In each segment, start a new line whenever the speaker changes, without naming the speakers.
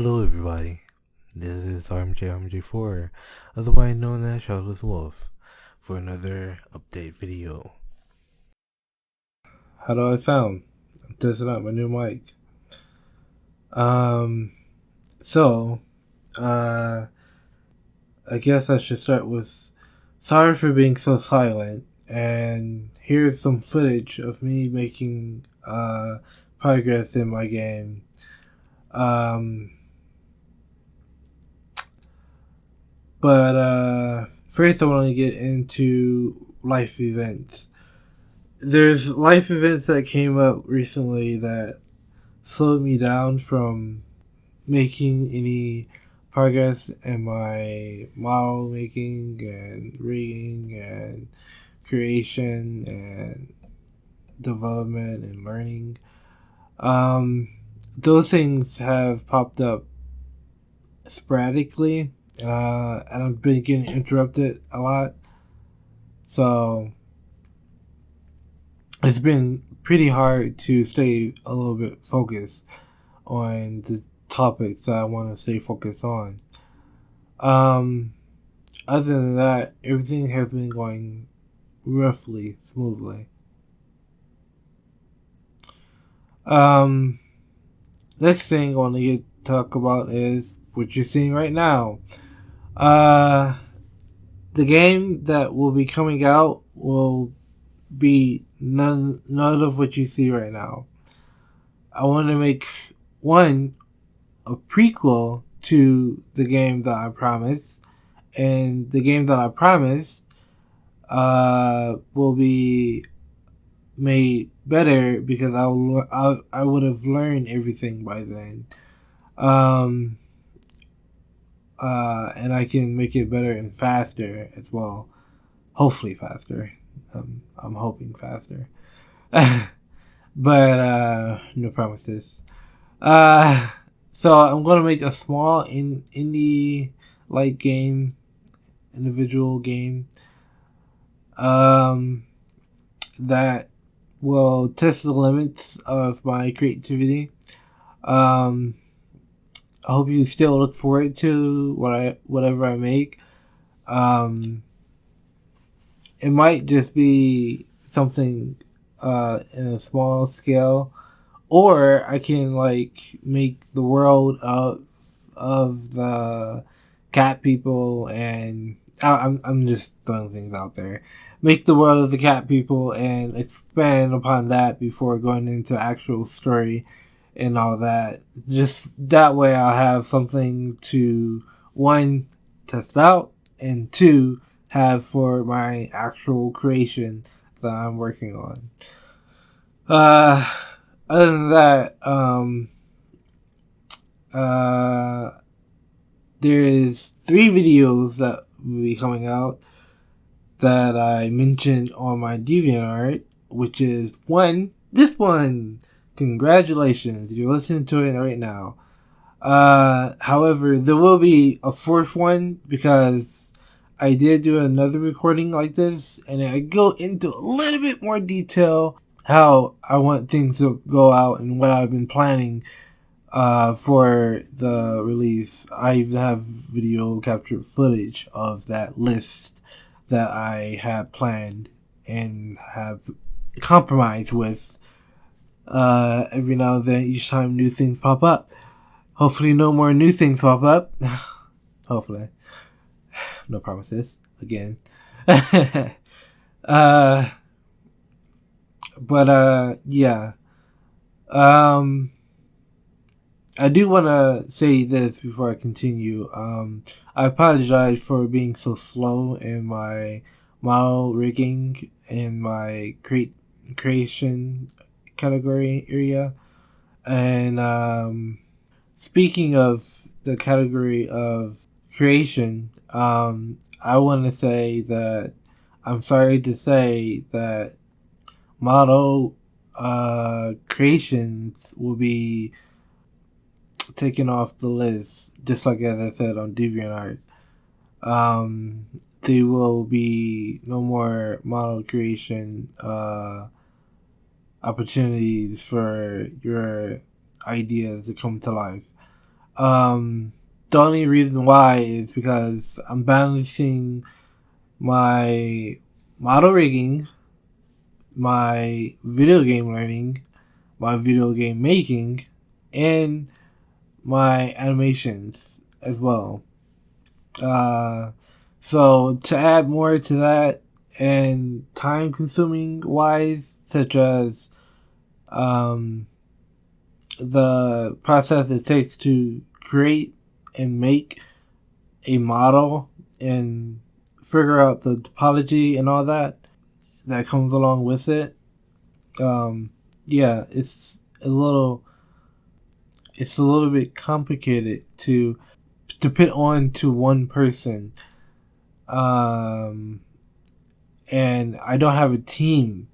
Hello everybody, this is RMJ4, otherwise known as Shadowless Wolf, for another update video. How do I sound? I'm testing out my new mic. So, I guess I should start with sorry for being so silent, and here's some footage of me making, progress in my game. But first I want to get into life events. There's life events that came up recently that slowed me down from making any progress in my model making and rigging and creation and development and learning. Um, those things have popped up sporadically, and I've been getting interrupted a lot. So it's been pretty hard to stay a little bit focused on the topics that I want to stay focused on. Um, Other than that, everything has been going roughly smoothly. Um, Next thing I want to talk about is what you're seeing right now. Uh, the game that will be coming out will be none of what you see right now. I want to make one a prequel to the game that I promised, and the game that I promised will be made better because I would have learned everything by then, um, and I can make it better and faster as well. Hopefully faster. I'm hoping faster, but no promises. Uh, so I'm gonna make a small indie like game, individual game, um, that will test the limits of my creativity. Um, I hope you still look forward to whatever I make. Um, it might just be something in a small scale, or I can like make the world of the cat people, and I'm just throwing things out there. Make the world of the cat people and expand upon that before going into actual story and all that. Just that way, I'll have something to, one, test out, and two, have for my actual creation that I'm working on. Uh, Other than that, uh, there is 3 videos that will be coming out that I mentioned on my DeviantArt, which is one, this one. Congratulations, you're listening to it right now. However, there will be a fourth one because I did do another recording like this, and I go into a little bit more detail how I want things to go out and what I've been planning for the release. I have video captured footage of that list that I had planned and have compromised with every now and then each time new things pop up. Hopefully no more new things pop up. Hopefully. No promises. Again. uh yeah. Um I do want to say this before I continue. I apologize for being so slow in my model rigging and my creation category area. And speaking of the category of creation, I want to say that I'm sorry to say that model creations will be taken off the list, just like as I said on DeviantArt. There will be no more model creation opportunities for your ideas to come to life. The only reason why is because I'm balancing my model rigging, my video game learning, my video game making, and my animations as well. Uh, so to add more to that, and time consuming wise, such as um, the process it takes to create and make a model and figure out the topology and all that comes along with it. Yeah, it's a little bit complicated to put on to one person. Um, and I don't have a team.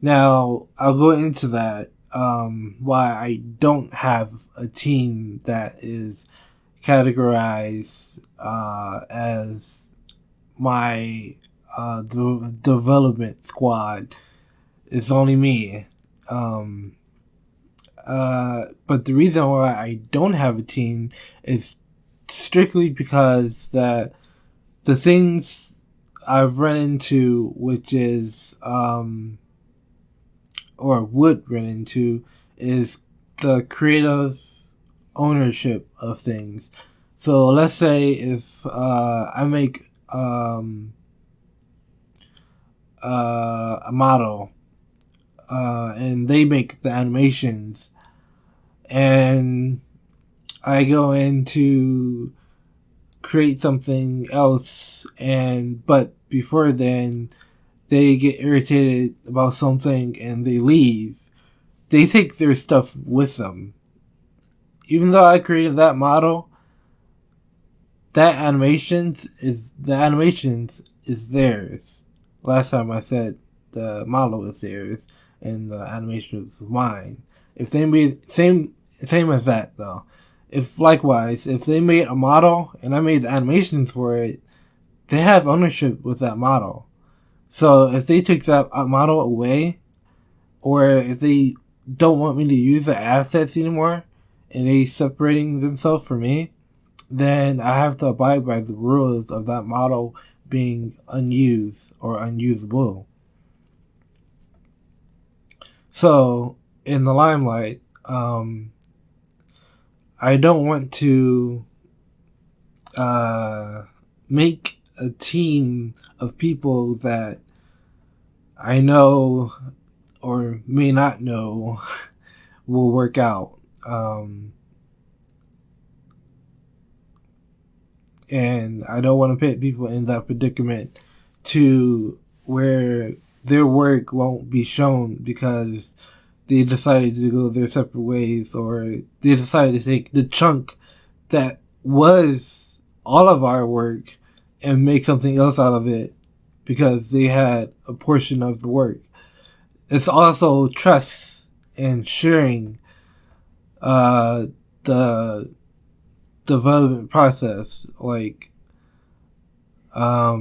Now, I'll go into that. Why I don't have a team that is categorized as my development squad. It's only me. Um, but the reason why I don't have a team is strictly because that the things I've run into, which is or would run into, is the creative ownership of things. So let's say if I make a model and they make the animations, and I go in to create something else, and but before then they get irritated about something and they leave. They take their stuff with them. Even though I created that model, the animations is theirs. Last time I said the model is theirs and the animation is mine. If they made same as that though. If likewise, if they made a model and I made the animations for it, they have ownership with that model. So if they take that model away, or if they don't want me to use the assets anymore, and they separating themselves from me, then I have to abide by the rules of that model being unused or unusable. So in the limelight, I don't want to make a team of people that I know or may not know will work out. And I don't want to put people in that predicament to where their work won't be shown because they decided to go their separate ways, or they decided to take the chunk that was all of our work and make something else out of it because they had a portion of the work. It's also trust and sharing the development process. Like, I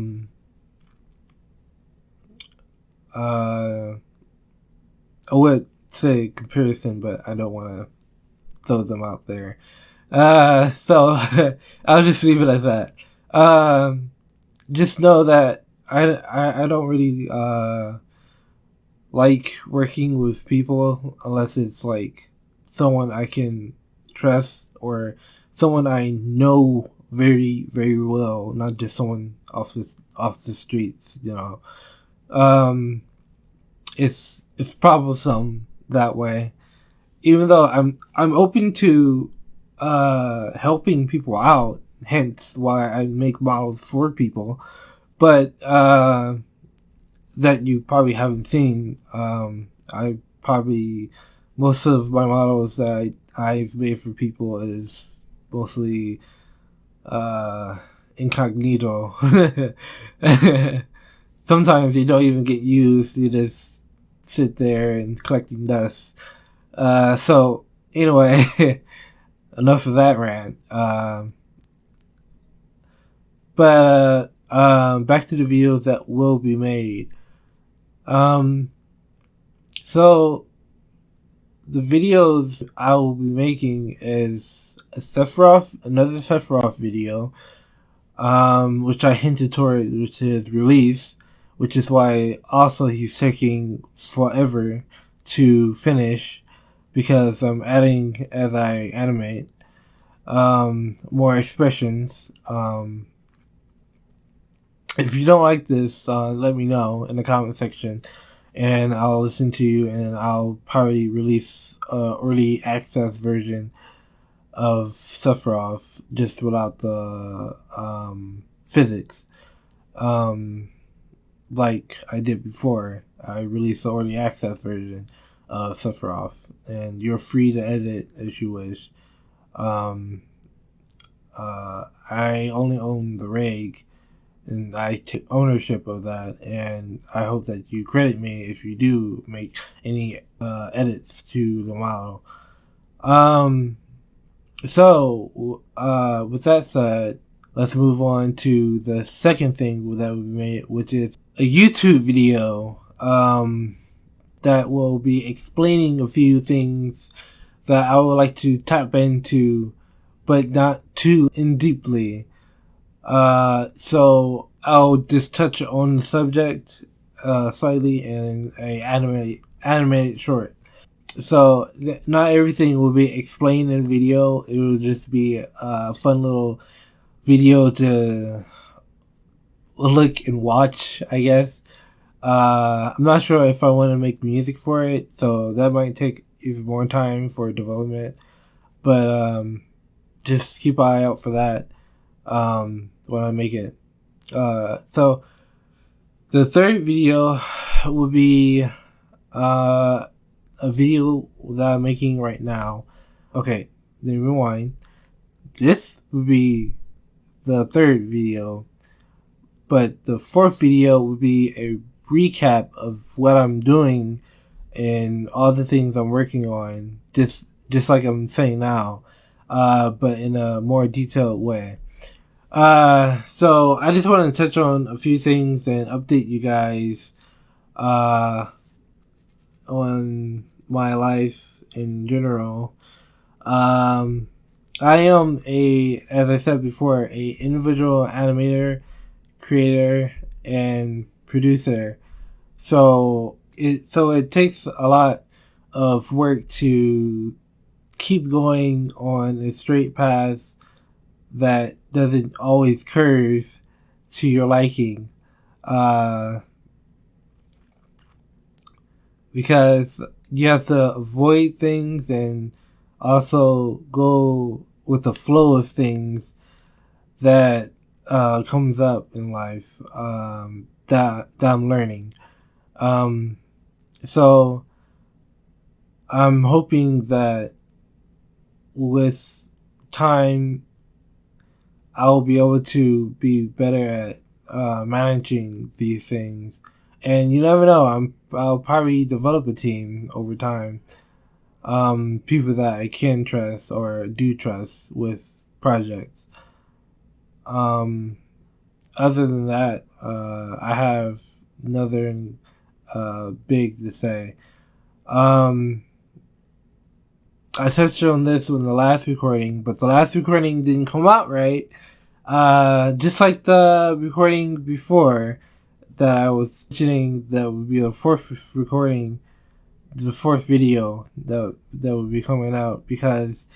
would say comparison, but I don't want to throw them out there. So I'll just leave it at that. Just know that I don't really like working with people unless it's like someone I can trust or someone I know very very well, not just someone off the streets. It's troublesome that way. Even though I'm open to helping people out, hence why I make models for people, but that you probably haven't seen. I probably most of my models that I've made for people is mostly incognito. Sometimes they don't even get used. You just sit there and collecting dust. So anyway, enough of that rant. But back to the videos that will be made. So the videos I will be making is another Sephiroth video, which I hinted toward, which is release, which is why also he's taking forever to finish, because I'm adding as I animate more expressions. If you don't like this, let me know in the comment section, and I'll listen to you, and I'll probably release early access version of Sephiroth just without the physics, like I did before. I released the early access version of Sephiroth, and you're free to edit as you wish. I only own the reg, and I take ownership of that, and I hope that you credit me if you do make any edits to the model. So with that said, let's move on to the second thing that we made, which is a YouTube video that will be explaining a few things that I would like to tap into, but not too in deeply. So I'll just touch on the subject slightly in a animated short. So not everything will be explained in video. It will just be a fun little video to look and watch, I guess. I'm not sure if I want to make music for it, so that might take even more time for development. But just keep an eye out for that when I make it. So the third video will be a video that I'm making right now. Okay, then rewind. This would be the third video, but the fourth video would be a recap of what I'm doing and all the things I'm working on, just like I'm saying now, but in a more detailed way. So I just want to touch on a few things and update you guys on my life in general. I am as I said before, a individual animator, creator, and producer. So it takes a lot of work to keep going on a straight path that doesn't always curve to your liking. Because you have to avoid things and also go with the flow of things that comes up in life that I'm learning. So I'm hoping that with time I'll be able to be better at managing these things. And you never know, I'll probably develop a team over time. People that I can trust or do trust with projects. Other than that, I have nothing big to say. I touched on this in the last recording, but the last recording didn't come out right. Just like the recording before that I was mentioning, that would be the fourth recording, the fourth video that would be coming out, because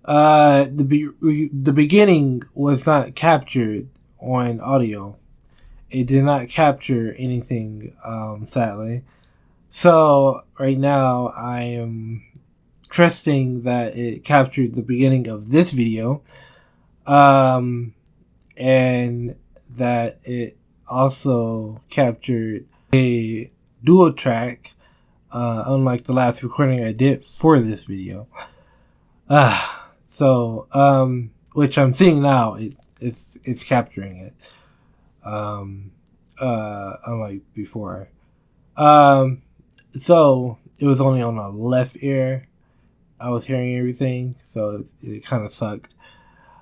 the beginning was not captured on audio. It did not capture anything, sadly. So right now I am trusting that it captured the beginning of this video, and that it also captured a dual track, unlike the last recording I did for this video. So which I'm seeing now, it's capturing it, unlike before. So it was only on the left ear I was hearing everything, so it kind of sucked.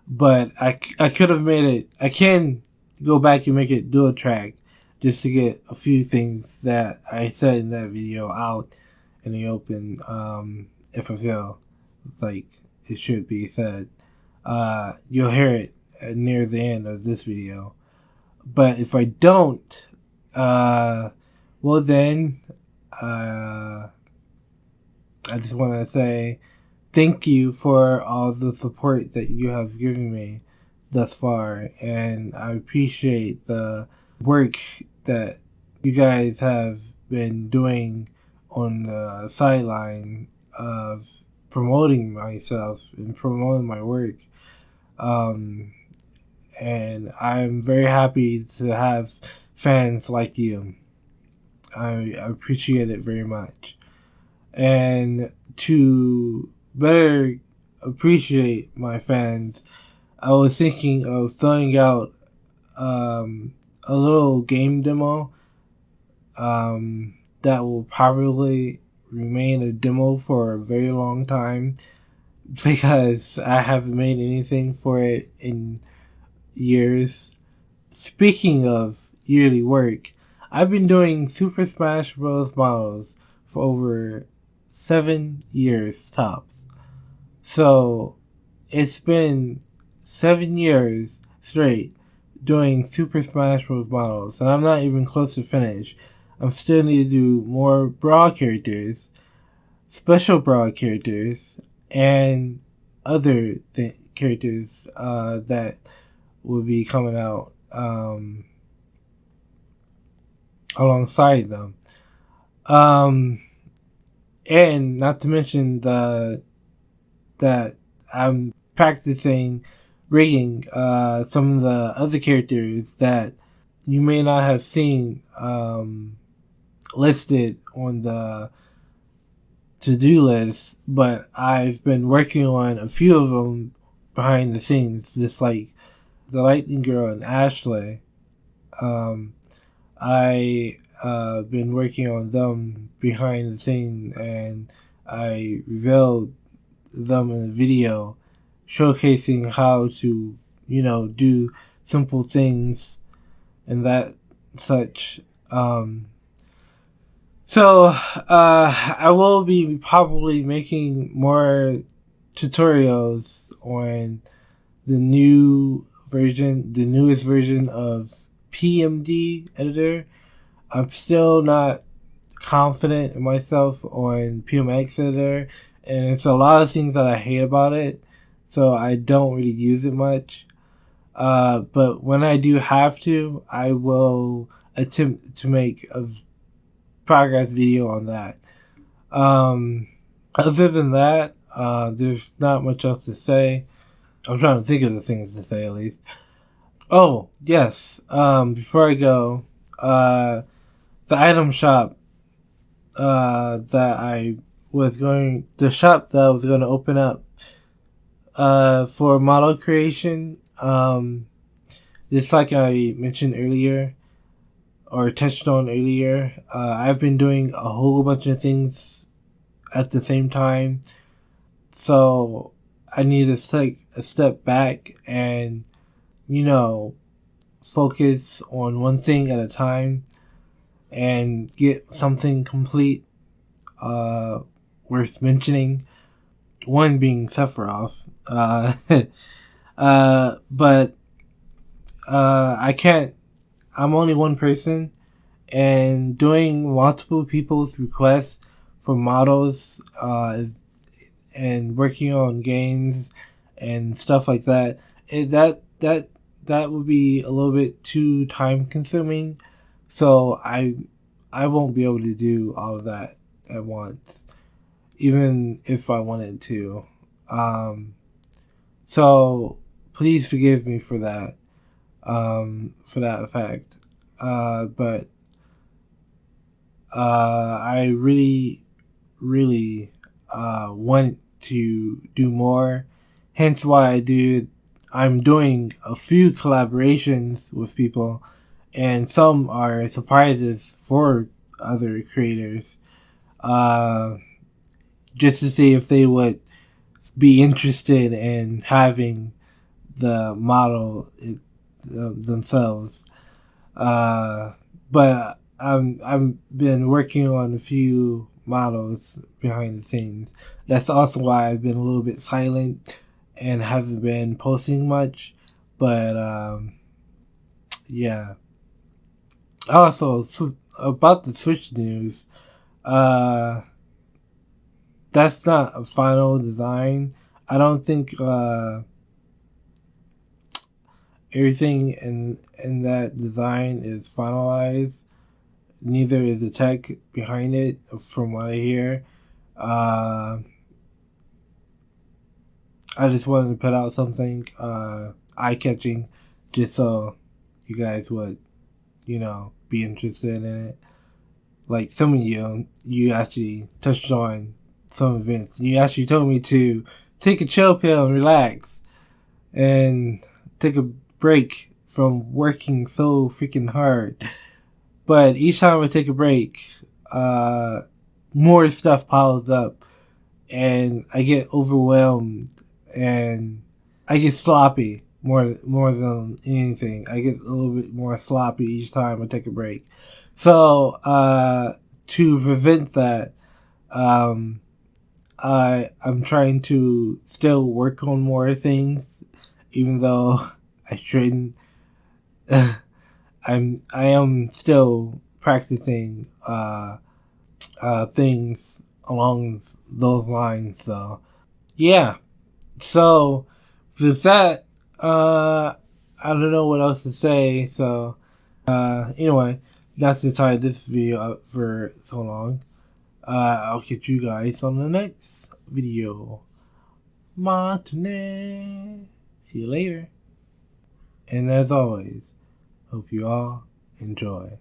But I could have made it. I can go back and make it dual track just to get a few things that I said in that video out in the open, if I feel like it should be said. You'll hear it near the end of this video. But if I don't, well then, I just want to say thank you for all the support that you have given me thus far, and I appreciate the work that you guys have been doing on the sideline of promoting myself and promoting my work. Um, and I'm very happy to have fans like you. I appreciate it very much. And to better appreciate my fans, I was thinking of throwing out a little game demo that will probably remain a demo for a very long time because I haven't made anything for it in years. Speaking of yearly work, I've been doing Super Smash Bros. Models for over 7 years tops. So it's been 7 years straight doing Super Smash Bros. Models, and I'm not even close to finish. I still need to do more Brawl characters, special Brawl characters, and other characters that will be coming out alongside them. And not to mention that I'm practicing rigging some of the other characters that you may not have seen listed on the to-do list, but I've been working on a few of them behind the scenes, just like the Lightning Girl and Ashley. I been working on them behind the scenes, and I revealed them in a video showcasing how to, do simple things and that such. So I will be probably making more tutorials on the newest version of PMD editor. I'm still not confident in myself on PMX editor, and it's a lot of things that I hate about it, so I don't really use it much. But when I do have to, I will attempt to make a progress video on that. Other than that, there's not much else to say. I'm trying to think of the things to say at least. Oh, yes. Before I go, the item shop the shop that I was going to open up for model creation, just like I mentioned earlier, or touched on earlier, I've been doing a whole bunch of things at the same time, so I need to take a step back and, focus on one thing at a time and get something complete worth mentioning. One being Sephiroth. But I can't. I'm only one person, and doing multiple people's requests for models and working on games and stuff like that, that would be a little bit too time consuming. So I won't be able to do all of that at once, even if I wanted to. So please forgive me for that. For that fact. But I really, really want to do more. Hence why I'm doing a few collaborations with people, and some are surprises for other creators. Just to see if they would be interested in having the model themselves. But I've been working on a few models behind the scenes. That's also why I've been a little bit silent and haven't been posting much. But yeah. Also, about the Switch news, uh, that's not a final design. I don't think everything in that design is finalized. Neither is the tech behind it, from what I hear. Uh, I just wanted to put out something eye catching, just so you guys would, be interested in it. Like some of you actually touched on some events. You actually told me to take a chill pill and relax and take a break from working so freaking hard. But each time I take a break, uh, more stuff piles up, and I get overwhelmed, and I get sloppy more than anything. I get a little bit more sloppy each time I take a break. So to prevent that, um, I'm trying to still work on more things, even though I shouldn't. I am still practicing things along those lines. So yeah. So with that, I don't know what else to say. So anyway, not to tie this video up for so long. I'll catch you guys on the next video. Matane. See you later. And as always, hope you all enjoy.